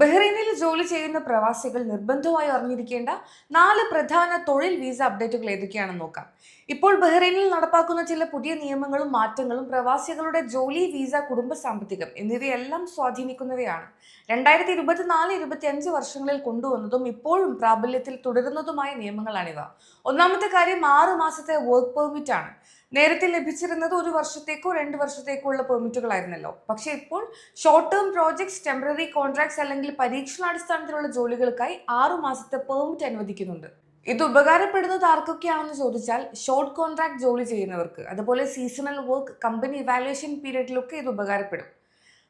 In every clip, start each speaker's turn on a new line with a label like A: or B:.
A: ബഹ്റൈനിൽ ജോലി ചെയ്യുന്ന പ്രവാസികൾ നിർബന്ധമായി അറിഞ്ഞിരിക്കേണ്ട 4 പ്രധാന തൊഴിൽ വീസ അപ്ഡേറ്റുകൾ ഏതൊക്കെയാണെന്ന് നോക്കാം. ഇപ്പോൾ ബഹ്റൈനിൽ നടപ്പാക്കുന്ന ചില പുതിയ നിയമങ്ങളും മാറ്റങ്ങളും പ്രവാസികളുടെ ജോലി, വീസ, കുടുംബ സാമ്പത്തികം എന്നിവയെല്ലാം സ്വാധീനിക്കുന്നവയാണ്. 2024-25 വർഷങ്ങളിൽ കൊണ്ടുവന്നതും ഇപ്പോഴും പ്രാബല്യത്തിൽ തുടരുന്നതുമായ നിയമങ്ങളാണിവ. ഒന്നാമത്തെ കാര്യം 6 മാസത്തെ വർക്ക് പെർമിറ്റ് ആണ്. നേരത്തെ ലഭിച്ചിരുന്നത് 1 വർഷത്തേക്കോ 2 വർഷത്തേക്കോ ഉള്ള പെർമിറ്റുകളായിരുന്നല്ലോ. പക്ഷേ ഇപ്പോൾ short term projects, temporary contracts അല്ലെങ്കിൽ പരീക്ഷണാടിസ്ഥാനത്തിലുള്ള ജോലികൾക്കായി 6 മാസത്തെ പെർമിറ്റ് അനുവദിക്കുന്നുണ്ട്. ഇത് ഉപകാരപ്പെടുന്നത് ആർക്കൊക്കെയാണെന്ന് ചോദിച്ചാൽ ഷോർട്ട് കോൺട്രാക്ട് ജോലി ചെയ്യുന്നവർക്ക്, അതുപോലെ സീസണൽ വർക്ക്, കമ്പനി ഇവാലുവേഷൻ പീരിയഡിലൊക്കെ ഇത് ഉപകാരപ്പെടും.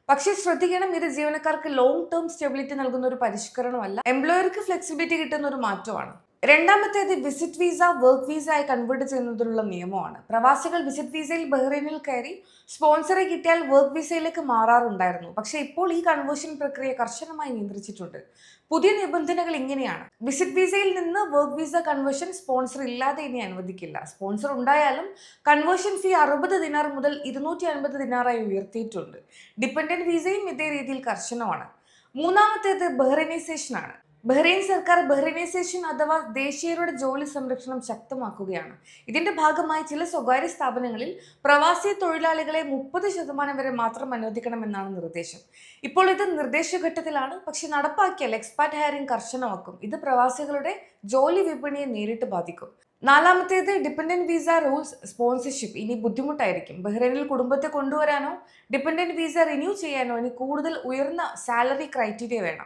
A: പക്ഷേ ശ്രദ്ധിക്കണം, ഇത് ജീവനക്കാർക്ക് ലോങ് ടേം സ്റ്റെബിലിറ്റി നൽകുന്ന ഒരു പരിഷ്കരണമല്ല, എംപ്ലോയർക്ക് ഫ്ലെക്സിബിലിറ്റി കിട്ടുന്ന ഒരു മാറ്റമാണ്. രണ്ടാമത്തേത് വിസിറ്റ് വിസ വർക്ക് വിസ ആയി കൺവേർട്ട് ചെയ്യുന്നതിനുള്ള നിയമമാണ്. പ്രവാസികൾ വിസിറ്റ് വിസയിൽ ബഹ്റൈനിൽ കയറി സ്പോൺസറെ കിട്ടിയാൽ വർക്ക് വിസയിലേക്ക് മാറാറുണ്ടായിരുന്നു. പക്ഷേ ഇപ്പോൾ ഈ കൺവേർഷൻ പ്രക്രിയ കർശനമായി നിയന്ത്രിച്ചിട്ടുണ്ട്. പുതിയ നിബന്ധനകൾ ഇങ്ങനെയാണ്: വിസിറ്റ് വിസയിൽ നിന്ന് വർക്ക് വിസ കൺവേർഷൻ സ്പോൺസർ ഇല്ലാതെ ഇനി അനുവദിക്കില്ല. സ്പോൺസർ ഉണ്ടായാലും കൺവേർഷൻ ഫീ 60 ദിനാർ മുതൽ 250 ദിനാറായി ഉയർത്തിയിട്ടുണ്ട്. ഡിപെൻഡന്റ് വിസയും ഇതേ രീതിയിൽ കർശനമാണ്. മൂന്നാമത്തേത് ബഹ്റൈനൈസേഷൻ ആണ്. ബഹ്റൈൻ സർക്കാർ ബഹ്റൈനൈസേഷൻ അഥവാ ദേശീയരുടെ ജോലി സംരക്ഷണം ശക്തമാക്കുകയാണ്. ഇതിന്റെ ഭാഗമായി ചില സ്വകാര്യ സ്ഥാപനങ്ങളിൽ പ്രവാസി തൊഴിലാളികളെ 30% വരെ മാത്രം അനുവദിക്കണമെന്നാണ് നിർദ്ദേശം. ഇപ്പോൾ ഇത് നിർദ്ദേശഘട്ടത്തിലാണ്, പക്ഷെ നടപ്പാക്കിയാൽ എക്സ്പാറ്റ് ഹയറിംഗ് കർശനമാക്കും. ഇത് പ്രവാസികളുടെ ജോലി വിപണിയെ നേരിട്ട് ബാധിക്കും. നാലാമത്തേത് ഡിപെൻഡന്റ് വിസ റൂൾസ് സ്പോൺസർഷിപ്പ് ഇനി ബുദ്ധിമുട്ടായിരിക്കും. ബഹ്റൈനിൽ കുടുംബത്തെ കൊണ്ടുവരാനോ ഡിപെൻഡന്റ് വിസ റിന്യൂ ചെയ്യാനോ ഇനി കൂടുതൽ ഉയർന്ന സാലറി ക്രൈറ്റീരിയ വേണം.